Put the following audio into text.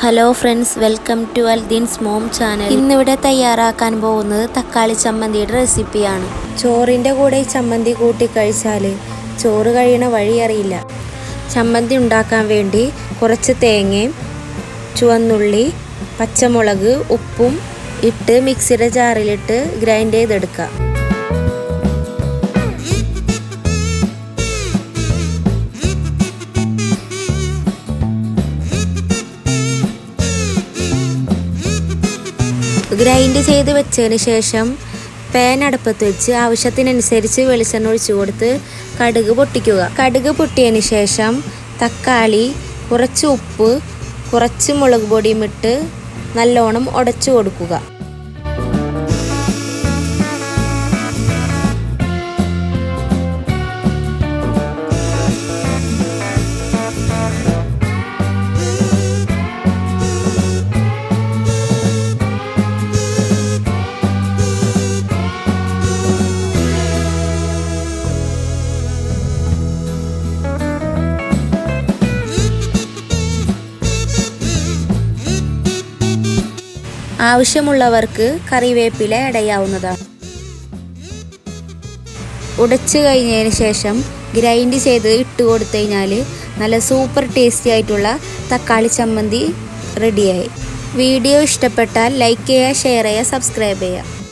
Hello friends, welcome to Aldeen's mom channel. ഇന്നിവിടെ തയ്യാറാക്കാൻ പോകുന്നത് തക്കാളി ചമ്മന്തിയുടെ റെസിപ്പിയാണ്. ചോറിൻ്റെ കൂടെ ഈ ചമ്മന്തി കൂട്ടി കഴിച്ചാൽ ചോറ് കഴിയണ വഴി അറിയില്ല. ചമ്മന്തി ഉണ്ടാക്കാൻ വേണ്ടി കുറച്ച് തേങ്ങയും ചുവന്നുള്ളി, പച്ചമുളക്, ഉപ്പും ഇട്ട് മിക്സിയുടെ ജാറിലിട്ട് ഗ്രൈൻഡ് ചെയ്തെടുക്കുക. ഗ്രൈൻഡ് ചെയ്ത് വെച്ചതിന് ശേഷം പാൻ അടുപ്പത്ത് വെച്ച് ആവശ്യത്തിനനുസരിച്ച് വെളിച്ചെണ്ണ ഒഴിച്ചു കൊടുത്ത് കടുക് പൊട്ടിക്കുക. കടുക് പൊട്ടിയതിന് ശേഷം തക്കാളി, കുറച്ച് ഉപ്പ്, കുറച്ച് മുളക് പൊടിയും ഇട്ട് നല്ലോണം ഉടച്ചു കൊടുക്കുക. ആവശ്യമുള്ളവർക്ക് കറിവേപ്പില ആഡ് ചെയ്യാവുന്നതാണ്. ഉടച്ചു കഴിഞ്ഞതിന് ശേഷം ഗ്രൈൻഡ് ചെയ്ത് ഇട്ട് കൊടുത്തു കഴിഞ്ഞാൽ നല്ല സൂപ്പർ ടേസ്റ്റി ആയിട്ടുള്ള തക്കാളി ചമ്മന്തി റെഡിയായി. വീഡിയോ ഇഷ്ടപ്പെട്ടാൽ ലൈക്ക് ചെയ്യുക, ഷെയർ ചെയ്യുക, സബ്സ്ക്രൈബ് ചെയ്യുക.